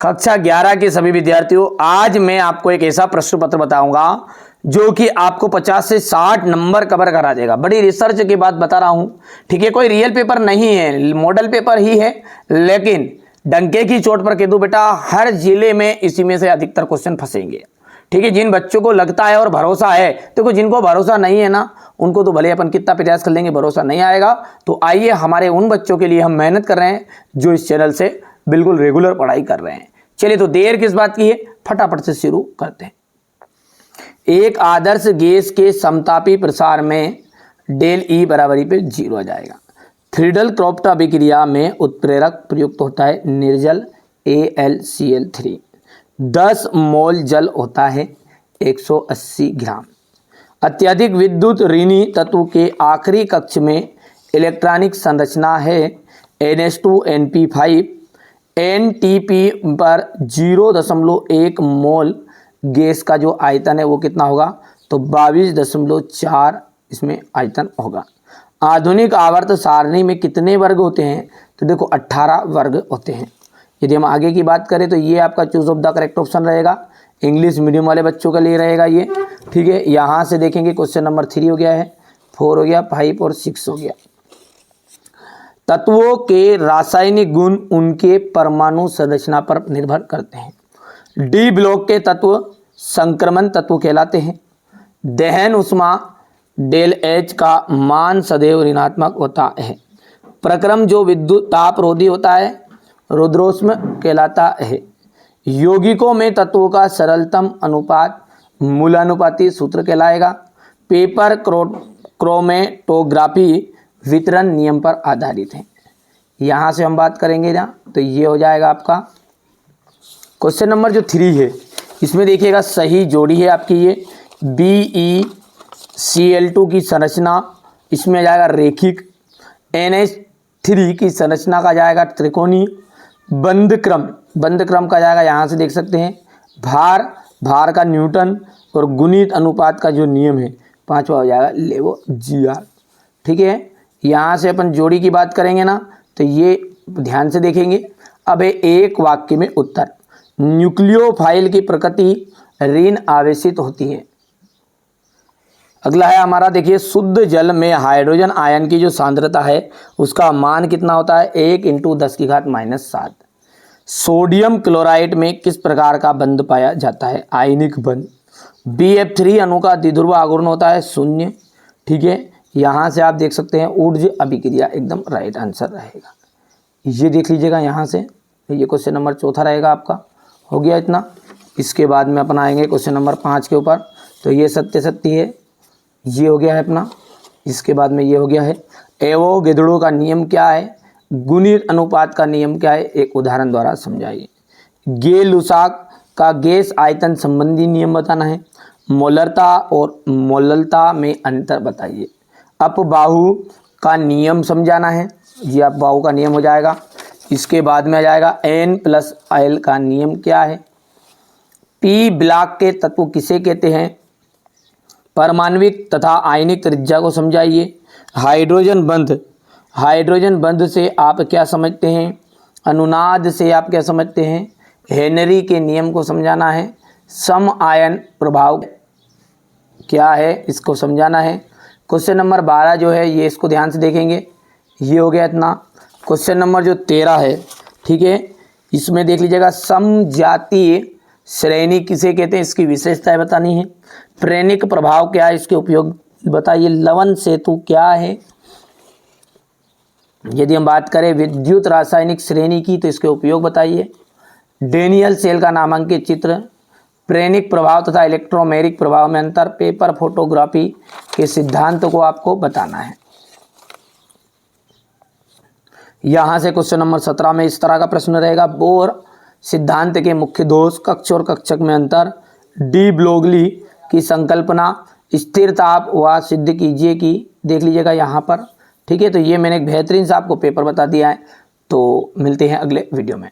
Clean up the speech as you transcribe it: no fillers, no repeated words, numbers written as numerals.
कक्षा 11 के सभी विद्यार्थियों, आज मैं आपको एक ऐसा प्रश्न पत्र बताऊंगा जो कि आपको 50 से 60 नंबर कवर करा देगा। बड़ी रिसर्च के बाद बता रहा हूं, ठीक है। कोई रियल पेपर नहीं है, मॉडल पेपर ही है, लेकिन डंके की चोट पर कह दूं बेटा, हर जिले में इसी में से अधिकतर क्वेश्चन फंसेंगे, ठीक है। जिन बच्चों को लगता है और भरोसा है, देखो जिनको भरोसा नहीं है ना, उनको तो भले अपन कितना प्रयास कर लेंगे, भरोसा नहीं आएगा। तो आइए, हमारे उन बच्चों के लिए हम मेहनत कर रहे हैं जो इस चैनल से बिल्कुल रेगुलर पढ़ाई कर रहे हैं। चलिए, तो देर किस बात की है, फटाफट से शुरू करते हैं। एक आदर्श गैस के समतापी प्रसार में डेल ई बराबरी पे 0 आ जाएगा। थ्रिडल क्रॉफ्ट अभिक्रिया में उत्प्रेरक प्रयुक्त होता है निर्जल AlCl3। 10 मोल जल होता है 180 ग्राम। अत्यधिक विद्युत ऋणी तत्व के आखिरी कक्ष में इलेक्ट्रॉनिक संरचना है NH2NP5। NTP पर 0.1 मोल गैस का जो आयतन है वो कितना होगा, तो 22.4 इसमें आयतन होगा। आधुनिक आवर्त सारणी में कितने वर्ग होते हैं, तो देखो 18 वर्ग होते हैं। यदि हम आगे की बात करें तो ये आपका choose of the correct option रहेगा, इंग्लिश मीडियम वाले बच्चों के लिए रहेगा ये, ठीक है। यहाँ से देखेंगे क्वेश्चन नंबर 3 हो गया है, 4 हो गया, 5 और 6 हो गया। तत्वों के रासायनिक गुण उनके परमाणु संरचना पर निर्भर करते हैं। डी ब्लॉक के तत्व संक्रमण तत्व कहलाते हैं। दहन उष्मा डेल एच का मान सदैव ऋणात्मक होता है। प्रक्रम जो विद्युत तापरोधी होता है रुद्रोष्म कहलाता है। यौगिकों में तत्वों का सरलतम अनुपात मूलानुपाती सूत्र कहलाएगा। पेपर क्रोमेटोग्राफी वितरण नियम पर आधारित है। यहाँ से हम बात करेंगे ना, तो ये हो जाएगा आपका क्वेश्चन नंबर जो 3 है, इसमें देखिएगा सही जोड़ी है आपकी ये BeCl2 की संरचना, इसमें आ जाएगा रेखिक। NH3 की संरचना का जाएगा त्रिकोणीय। बंध क्रम का जाएगा, यहाँ से देख सकते हैं भार का न्यूटन, और गुणित अनुपात का जो नियम है 5वां हो जाएगा लेवोजीआर, ठीक है। यहाँ से अपन जोड़ी की बात करेंगे ना, तो ये ध्यान से देखेंगे। अब एक वाक्य में उत्तर। न्यूक्लियोफाइल की प्रकृति ऋण आवेशित होती है। अगला है हमारा, देखिए शुद्ध जल में हाइड्रोजन आयन की जो सांद्रता है उसका मान कितना होता है, 1 × 10⁻⁷। सोडियम क्लोराइड में किस प्रकार का बंध पाया जाता है, आयनिक बंध। BF3 अणु का द्विध्रुव आघूर्ण होता है 0, ठीक है। यहाँ से आप देख सकते हैं ऊर्ज अभिक्रिया एकदम राइट आंसर रहेगा। ये देख लीजिएगा यहाँ से, ये क्वेश्चन नंबर 4 रहेगा आपका, हो गया इतना। इसके बाद में अपन आएंगे क्वेश्चन नंबर 5 के ऊपर, तो ये सत्य है, ये हो गया है अपना। इसके बाद में ये हो गया है एवोगैड्रो का नियम क्या है, गुणित अनुपात का नियम क्या है, एक उदाहरण द्वारा समझाइए। गे-लुसाक का गैस आयतन संबंधी नियम बताना है। मोलरता और मोललता में अंतर बताइए। अपबाहु का नियम समझाना है, ये अपबाहु का नियम हो जाएगा। इसके बाद में आ जाएगा N+L का नियम क्या है। P ब्लॉक के तत्व किसे कहते हैं, परमाणविक तथा आयनिक त्रिज्या को समझाइए। हाइड्रोजन बंध से आप क्या समझते हैं, अनुनाद से आप क्या समझते हैं, हेनरी के नियम को समझाना है। सम आयन प्रभाव क्या है, इसको समझाना है। क्वेश्चन नंबर 12 जो है ये, इसको ध्यान से देखेंगे, ये हो गया इतना। क्वेश्चन नंबर जो 13 है, ठीक है, इसमें देख लीजिएगा समजातीय श्रेणी किसे कहते हैं, इसकी विशेषताएं बतानी है। प्रेरक प्रभाव क्या है, इसके उपयोग बताइए। लवण सेतु क्या है। यदि हम बात करें विद्युत रासायनिक श्रेणी की, तो इसके उपयोग बताइए। डेनियल सेल का नामांकित चित्र। प्रेरक प्रभाव तथा इलेक्ट्रोमेरिक प्रभाव में अंतर। पेपर फोटोग्राफी के सिद्धांत को आपको बताना है। यहाँ से क्वेश्चन नंबर 17 में इस तरह का प्रश्न रहेगा। बोर सिद्धांत के मुख्य दोष, कक्ष और कक्षक में अंतर। डी ब्लोगली की संकल्पना, स्थिर ताप व सिद्ध कीजिए की, देख लीजिएगा यहाँ पर, ठीक है। तो ये मैंने एक बेहतरीन सा आपको पेपर बता दिया है। तो मिलते हैं अगले वीडियो में।